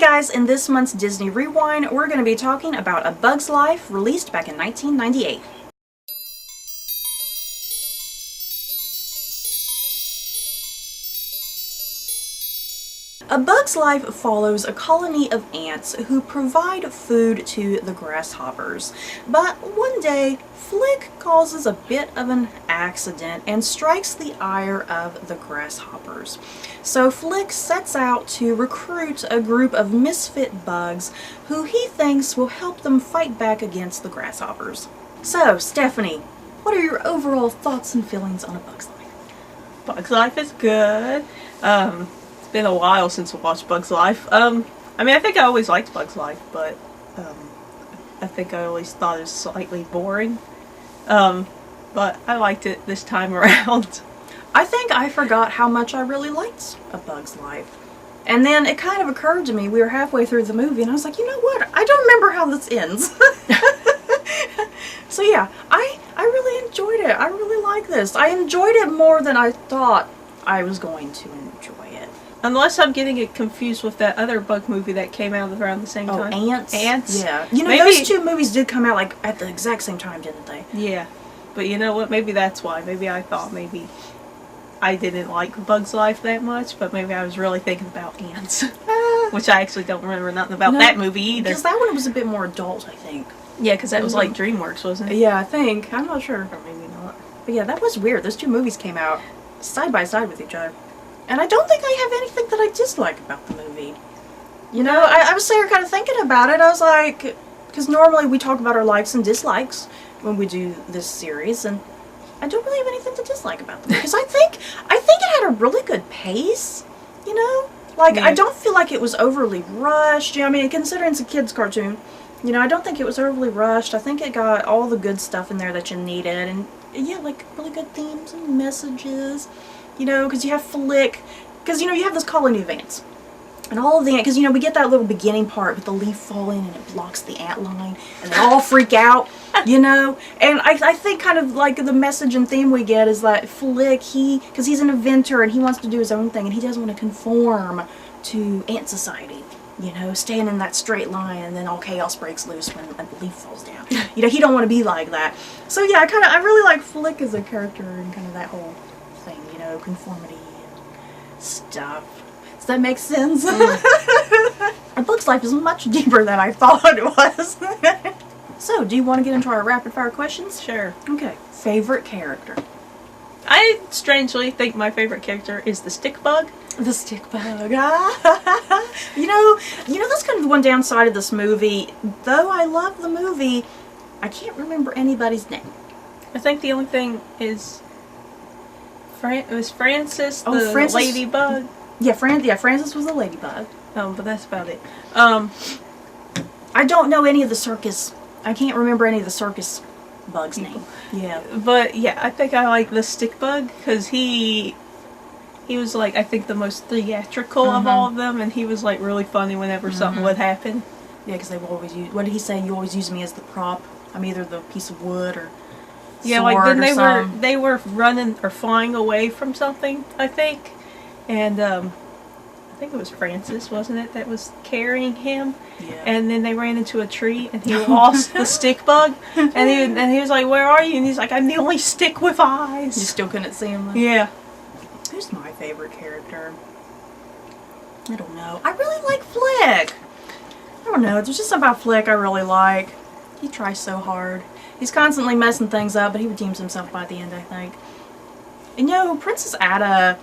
guys, in this month's Disney Rewind, we're going to be talking about A Bug's Life, released back in 1998. A Bug's Life follows a colony of ants who provide food to the grasshoppers. But one day, Flick causes a bit of an accident and strikes the ire of the grasshoppers. So Flick sets out to recruit a group of misfit bugs who he thinks will help them fight back against the grasshoppers. So, Stephanie, what are your overall thoughts and feelings on A Bug's Life? Bug's Life is good. It's been a while since I watched Bug's Life. I mean, I think I always liked Bug's Life, but I think I always thought it was slightly boring. But I liked it this time around. I think I forgot how much I really liked A Bug's Life. And then it kind of occurred to me, we were halfway through the movie, and I was like, you know what? I don't remember how this ends. So yeah, I really enjoyed it. I really like this. I enjoyed it more than I thought I was going to enjoy it. Unless I'm getting it confused with that other bug movie that came out around the same time. Oh, Ants? Ants? Yeah. You know, maybe those two movies did come out like at the exact same time, didn't they? Yeah. But you know what? Maybe that's why. Maybe I thought maybe I didn't like Bug's Life that much, but maybe I was really thinking about Ants. Which I actually don't remember nothing about that movie either. Because that one was a bit more adult, I think. Yeah, because that was like DreamWorks, wasn't it? Yeah, I think. I'm not sure. Or maybe not. But yeah, that was weird. Those two movies came out side by side with each other. And I don't think I have anything that I dislike about the movie. You know, I was sitting here kind of thinking about it. I was like, because normally we talk about our likes and dislikes when we do this series, and I don't really have anything to dislike about the movie. Because I think it had a really good pace, you know? Like, yeah. I don't feel like it was overly rushed. I mean, considering it's a kid's cartoon, you know, I don't think it was overly rushed. I think it got all the good stuff in there that you needed, and yeah, like really good themes and messages. You know, because you have Flick, because, you know, you have this colony of ants. And all of the ants, because, you know, we get that little beginning part with the leaf falling and it blocks the ant line. And they all freak out, you know. And I think kind of like the message and theme we get is that Flick, because he's an inventor and he wants to do his own thing. And he doesn't want to conform to ant society. You know, staying in that straight line and then all chaos breaks loose when a leaf falls down. You know, he don't want to be like that. So yeah, I really like Flick as a character and kind of that whole thing, you know, conformity and stuff. Does that make sense? A Bug's Life is much deeper than I thought it was. So, do you want to get into our rapid fire questions? Sure. Okay. Favorite character? I strangely think my favorite character is the stick bug. The stick bug. You know, that's kind of the one downside of this movie. Though I love the movie, I can't remember anybody's name. I think the only thing is it was Francis, the Francis, ladybug. Yeah, Francis was the ladybug. But that's about it. I don't know any of the circus. I can't remember any of the circus bugs' name. Yeah. But yeah, I think I like the stick bug because he was like, I think, the most theatrical of all of them, and he was like really funny whenever something would happen. Yeah, because they will always use. What did he say? You always use me as the prop. I'm either the piece of wood or. Yeah, like then they were running or flying away from something, I think, and I think it was Francis, wasn't it, that was carrying him? Yeah. And then they ran into a tree, and he lost the stick bug, and he was like, "Where are you?" And he's like, "I'm the only stick with eyes." You still couldn't see him, though? Yeah. Who's my favorite character? I don't know. I really like Flick. I don't know. There's just something about Flick I really like. He tries so hard. He's constantly messing things up, but he redeems himself by the end, I think. And, you know, Princess Ada...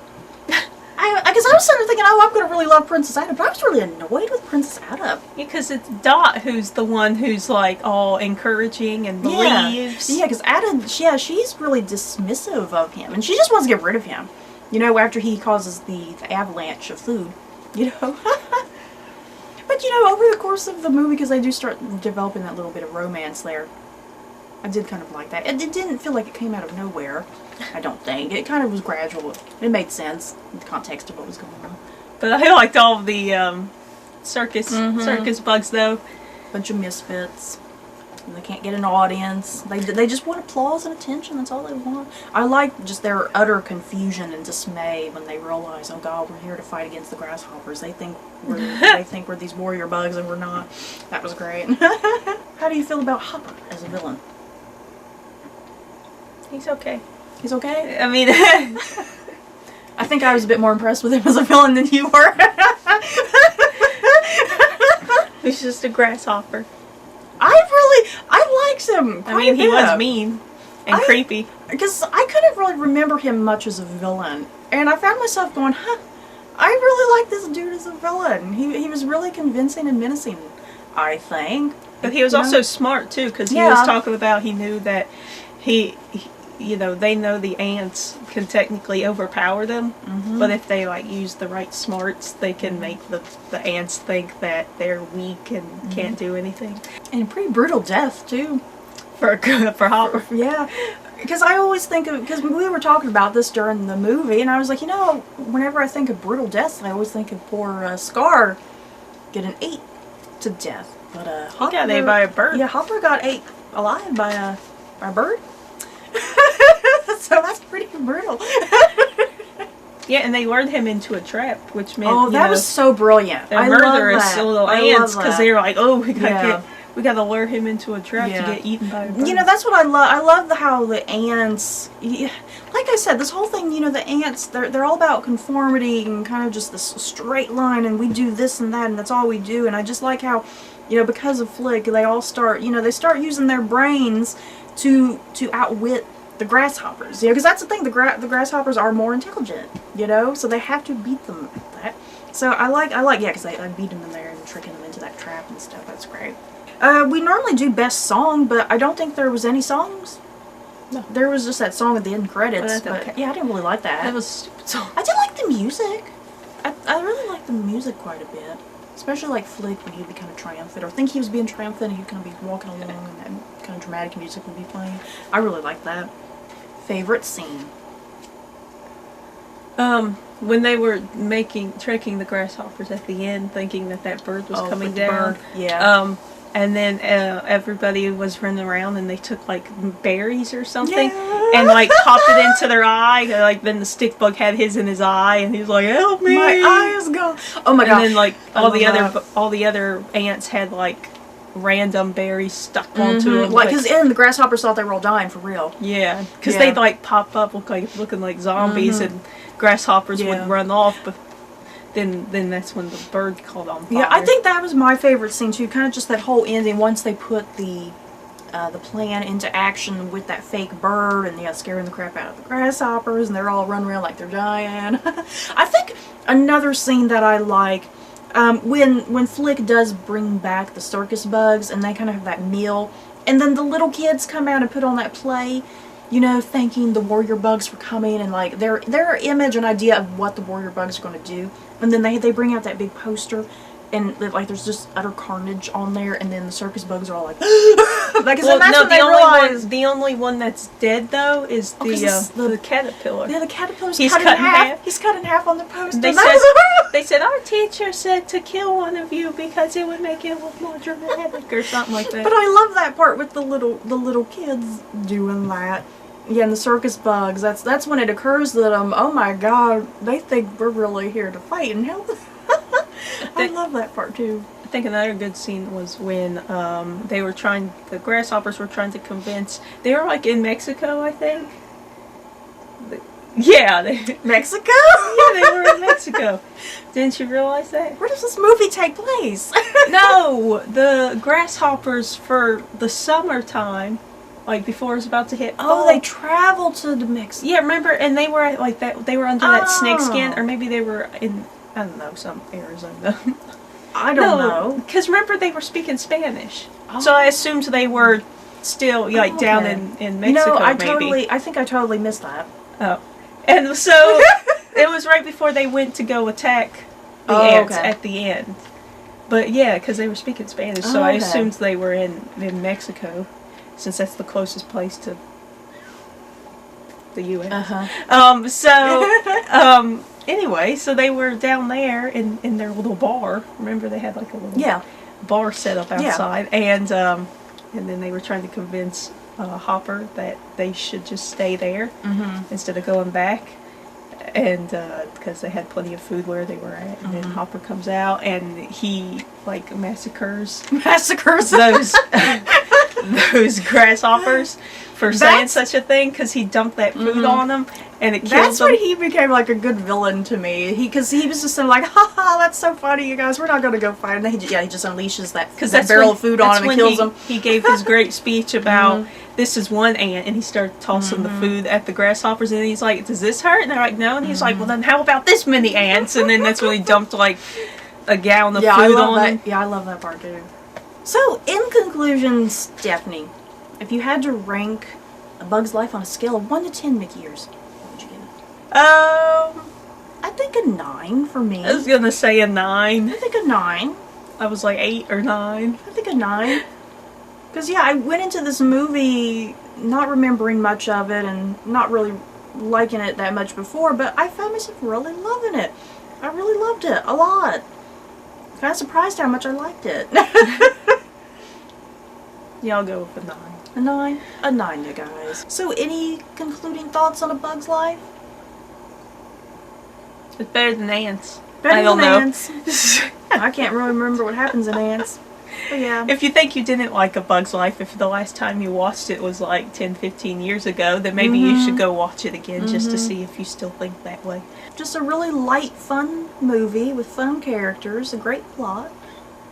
I guess I was sort of thinking, oh, I'm going to really love Princess Ada, but I was really annoyed with Princess Ada. Yeah, because it's Dot who's the one who's, like, all encouraging and believes. Yeah, because Ada, she's really dismissive of him, and she just wants to get rid of him. You know, after he causes the avalanche of food, you know. But, you know, over the course of the movie, because they do start developing that little bit of romance there, I did kind of like that. It didn't feel like it came out of nowhere, I don't think. It kind of was gradual. It made sense in the context of what was going on. But I liked all of the circus bugs, though. Bunch of misfits. and they can't get an audience. They just want applause and attention. That's all they want. I like just their utter confusion and dismay when they realize, oh God, we're here to fight against the grasshoppers. They think we're these warrior bugs, and we're not. That was great. How do you feel about Hopper as a villain? He's okay. He's okay? I mean, I think I was a bit more impressed with him as a villain than you were. He's just a grasshopper. I liked him. I mean, he was mean and creepy. Because I couldn't really remember him much as a villain. And I found myself going, I really like this dude as a villain. He was really convincing and menacing, I think. But he was also smart, too, because he was talking about he knew that they know the ants can technically overpower them, but if they use the right smarts, they can make the ants think that they're weak and can't do anything. And a pretty brutal death too, for Hopper. Yeah, because I always think of, because we were talking about this during the movie, and I was like, whenever I think of brutal deaths, I always think of poor Scar getting ate to death. But Hopper, he got ate by a bird. Yeah, Hopper got ate alive by a bird. So that's pretty brutal. Yeah, and they lured him into a trap, which meant that was so brilliant. They're murderous little ants, because they were like, oh, we gotta lure him into a trap to get eaten by a bird. That's what I love. I love how the ants, like I said, this whole thing, the ants, they're all about conformity and kind of just this straight line, and we do this and that, and that's all we do. And I just like how, because of Flick, they all start, they start using their brains to outwit the grasshoppers, because that's the thing, the grasshoppers are more intelligent, so they have to beat them at that. So I like, because I beat them in there and tricking them into that trap and stuff. That's great. We normally do best song, but I don't think there was any songs. No. There was just that song at the end credits, but okay. Yeah, I didn't really like that. That was a stupid song. I did like the music. I really liked the music quite a bit. Especially like Flick when he'd be kind of triumphant, or think he was being triumphant and he'd kind of be walking along and that kind of dramatic music would be playing. I really liked that. Favorite scene? When they were tricking the grasshoppers at the end, thinking that bird was coming down. Yeah. And then everybody was running around and they took berries or something and popped it into their eye. Then the stick bug had his in his eye and he was like, "Help me! My eye is gone." Oh my god! And then all the other ants had random berries stuck onto them. Because the grasshoppers thought they were all dying for real. Yeah, because they'd pop up looking like zombies and grasshoppers would run off, but. Then that's when the bird caught on fire. Yeah, I think that was my favorite scene too. Kind of just that whole ending once they put the plan into action with that fake bird and scaring the crap out of the grasshoppers and they're all running around like they're dying. I think another scene that I like when Flick does bring back the circus bugs and they kind of have that meal and then the little kids come out and put on that play. Thanking the warrior bugs for coming and their image and idea of what the warrior bugs are going to do, and then they bring out that big poster, and there's just utter carnage on there, and then the circus bugs are all like, the only one that's dead though is the caterpillar. Yeah, the caterpillar's cut in half. He's cut in half on the poster. They said our teacher said to kill one of you because it would make it look more dramatic or something like that. But I love that part with the little kids doing that. Yeah, and the circus bugs, that's when it occurs to them, oh my god, they think we're really here to fight and help. I love that part too. I think another good scene was when the grasshoppers were trying to convince, they were in Mexico, I think. Mexico? Yeah, they were in Mexico. Didn't you realize that? Where does this movie take place? No, the grasshoppers for the summertime. Before it was about to hit fall. Oh, they traveled to Mexico. Yeah, remember? And they were that. They were under that snake skin, or maybe they were in some Arizona. I don't know. Because remember, they were speaking Spanish, so I assumed they were still down in Mexico. I think I totally missed that. Oh, and so it was right before they went to go attack the ants at the end. But yeah, because they were speaking Spanish, so I assumed they were in Mexico. Since that's the closest place to the U.S. Anyway, so they were down there in their little bar. Remember, they had a little bar set up outside, and and then they were trying to convince Hopper that they should just stay there instead of going back, and because they had plenty of food where they were at. And then Hopper comes out and he like massacres those those grasshoppers for saying such a thing, because he dumped that food on them and it killed them. That's when he became like a good villain to me. Because he was just so like, haha, that's so funny, you guys. We're not going to go fight. And then he just unleashes that barrel of food on him and kills him. He gave his great speech about this is one ant, and he started tossing the food at the grasshoppers, and he's like, does this hurt? And they're like, no. And he's like, well then how about this many ants? And then that's when he dumped like a gallon of food on them. Yeah, I love that part too. So, in conclusion, Stephanie, if you had to rank A Bug's Life on a scale of 1 to 10 Mickey years, what would you give it? I think a 9 for me. I was gonna say a 9. I think a 9. I was like 8 or 9. I think a 9. Because, yeah, I went into this movie not remembering much of it and not really liking it that much before, but I found myself really loving it. I really loved it a lot. Kind of surprised how much I liked it. Yeah, I'll go with a 9. A 9? A 9, you guys. So, any concluding thoughts on A Bug's Life? It's better than Ants. Better than Ants. I can't really remember what happens in Ants. But yeah. If you think you didn't like A Bug's Life, if the last time you watched it was like 10-15 years ago, then maybe you should go watch it again just to see if you still think that way. Just a really light, fun movie with fun characters, a great plot.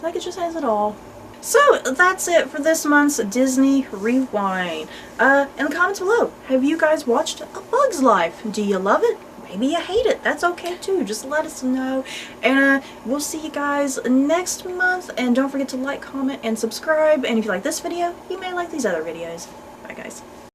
Like, it just has it all. So, that's it for this month's Disney Rewind. In the comments below, have you guys watched A Bug's Life? Do you love it? Maybe you hate it. That's okay too. Just let us know. And we'll see you guys next month. And don't forget to like, comment, and subscribe. And if you like this video, you may like these other videos. Bye guys.